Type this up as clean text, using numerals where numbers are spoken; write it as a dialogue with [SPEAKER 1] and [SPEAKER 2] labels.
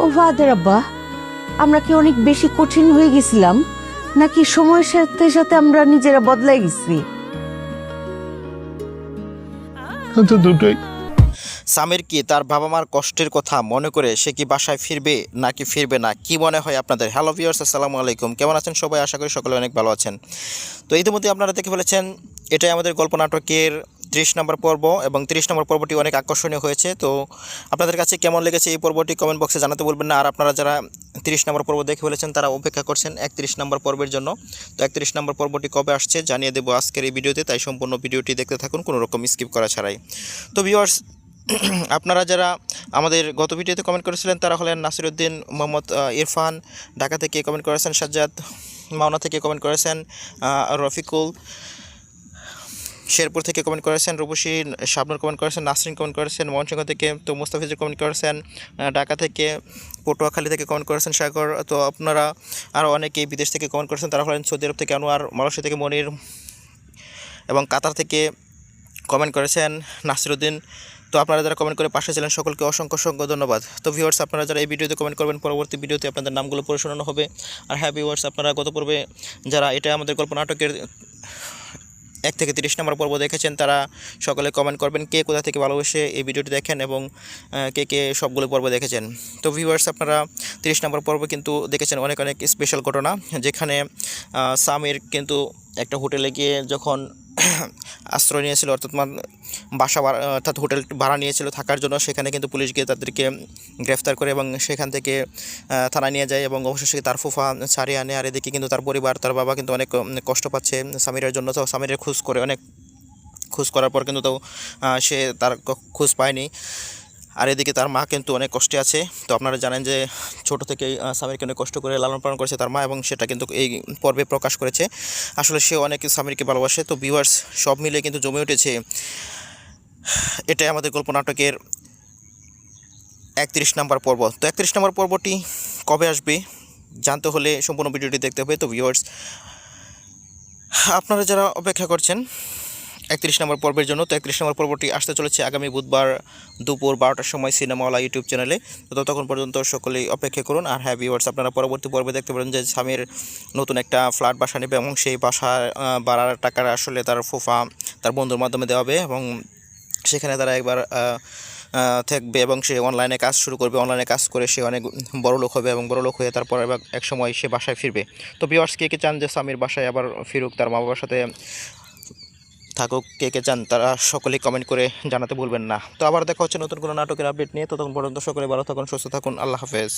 [SPEAKER 1] ও ফাদের আব্বা, আমরা কি অনেক বেশি কঠিন হয়ে গেছিলাম, নাকি সময়ের সাথে সাথে আমরা নিজেরা বদলাই গেছি?
[SPEAKER 2] তো দুটোই।
[SPEAKER 3] সামির কি তার বাবা মার কষ্টের কথা মনে করে সে কি বাসায় ফিরবে নাকি ফিরবে না, কি মনে হয় আপনাদের? হ্যালো ভিউয়ার্স, আসসালামু আলাইকুম। কেমন আছেন সবাই? আশা করি সকলে অনেক ভালো আছেন। তো ইতিমধ্যে আপনারা দেখে ফেলেছেন, এটাই আমাদের গল্প নাটকের 30 নম্বর পর্ব, এবং 30 নম্বর পর্বটি অনেক আকর্ষণীয় হয়েছে। তো আপনাদের কাছে কেমন লেগেছে এই পর্বটি কমেন্ট বক্সে জানাতে বলবেন না। আর আপনারা যারা 30 নম্বর পর্ব দেখে ফেলেছেন তারা অপেক্ষা করছেন 31 নম্বর পর্বের জন্য। তো 31 নম্বর পর্বটি কবে আসছে জানিয়ে দেবো আজকের এই ভিডিওতে, তাই সম্পূর্ণ ভিডিওটি দেখতে থাকুন কোনো রকম স্কিপ করা ছাড়াই। তো ভিউয়ার্স, আপনারা যারা আমাদের গত ভিডিওতে কমেন্ট করেছিলেন তারা হলেন নাসিরউদ্দিন, মোহাম্মদ ইরফান ঢাকা থেকে কমেন্ট করেছেন, সাজ্জাদ মাওনা থেকে কমেন্ট করেছেন, রফিকুল শেরপুর থেকে কমেন্ট করেছেন, রূপসী শাবনুর কমেন্ট করেছেন, নাসরিন কমেন্ট করেছেন ময়মনসিংহ থেকে, তো মুস্তাফিজুর কমেন্ট করেছেন ঢাকা থেকে, পটুয়াখালী থেকে কমেন্ট করেছেন সাগর। তো আপনারা আরও অনেকেই বিদেশ থেকে কমেন্ট করেছেন, তারা হলেন সৌদি আরব থেকে আনোয়ার, মালয়েশিয়া থেকে মনির এবং কাতার থেকে কমেন্ট করেছেন নাসিরউদ্দিন। তো আপনারা যারা কমেন্ট করে পাশে ছিলেন সকলকে অসংখ্য অসংখ্য ধন্যবাদ। তো ভিউয়ার্স, আপনারা যারা এই ভিডিওতে কমেন্ট করবেন পরবর্তী ভিডিওতে আপনাদের নামগুলো পড়ে শোনানো হবে। আর হ্যাঁ ভিউয়ার্স, আপনারা গত পর্বে যারা এটা আমাদের গল্প নাটকের 1 থেকে 30 নম্বর পর্ব দেখেছেন তারা সকলে কমেন্ট করবেন কে কোথা থেকে ভালোবেসে এই ভিডিওটি দেখেন এবং কে কে সবগুলো পর্ব দেখেছেন। তো ভিউয়ার্স, আপনারা 30 নম্বর পর্ব কিন্তু দেখেছেন অনেক অনেক স্পেশাল ঘটনা, যেখানে সামির কিন্তু একটা হোটেলে গিয়ে যখন আশ্রয় নিয়েছিল, অর্থাৎ অর্থাৎ হোটেল ভাড়া নিয়েছিল থাকার জন্য, সেখানে কিন্তু পুলিশ গিয়ে তাদেরকে গ্রেফতার করে এবং সেখান থেকে থানায় নিয়ে যায় এবং অবশেষে তার ফুফা ছাড়িয়ে আনে। আর এদিকে কিন্তু তার পরিবার, তার বাবা কিন্তু অনেক কষ্ট পাচ্ছে সামিরের জন্য। তো সামিরের অনেক খোঁজ করার পর কিন্তু সে তার খোঁজ পায়নি। আর এদিকে তার মা কিন্তু অনেক কষ্টে আছে। তো আপনারা জানেন যে ছোটো থেকেই সামিরকে অনেক কষ্ট করে লালন পালন করেছে তার মা, এবং সেটা কিন্তু এই পর্বে প্রকাশ করেছে। আসলে সে অনেক সামিরকে ভালোবাসে। তো ভিউয়ার্স, সব মিলে কিন্তু জমে উঠেছে এটাই আমাদের গল্প নাটকের 31 নম্বর পর্ব। তো 31 নম্বর পর্বটি কবে আসবে জানতে হলে সম্পূর্ণ ভিডিওটি দেখতে হবে। তো ভিউয়ার্স, আপনারা যারা অপেক্ষা করছেন 31 নম্বর পর্বের জন্য, তো 31 নম্বর পর্বটি আসতে চলেছে আগামী বুধবার দুপুর 12টার সময় সিনেমাওয়ালা ইউটিউব চ্যানেলে। তো ততক্ষণ পর্যন্ত সকলেই অপেক্ষা করুন। আর হ্যাঁ ভিউয়ার্স, আপনারা পরবর্তী পর্বে দেখতে পারেন যে সামির নতুন একটা ফ্ল্যাট বাসা নেবে এবং সেই বাসা ভাড়ার টাকাটা আসলে তার ফুফা তার বন্ধুর মাধ্যমে দেওয়া হবে, এবং সেখানে তারা একবার থাকবে এবং সে অনলাইনে কাজ শুরু করবে। অনলাইনে কাজ করে সে অনেক বড় লোক হবে এবং বড় লোক হয়ে তারপর এক সময় সে বাসায় ফিরবে। তো ভিউয়ার্স, কে কে চান যে সামির বাসায় আবার ফিরুক, তার মা বাবার সাথে থাকুক, কে কে চান তারা সকলেই কমেন্ট করে জানাতে ভুলবেন না। তো আবার দেখা হচ্ছে নতুন কোনো নাটকের আপডেট নিয়ে। ততক্ষণ পর্যন্ত সকলে ভালো থাকুন, সুস্থ থাকুন। আল্লাহ হাফেজ।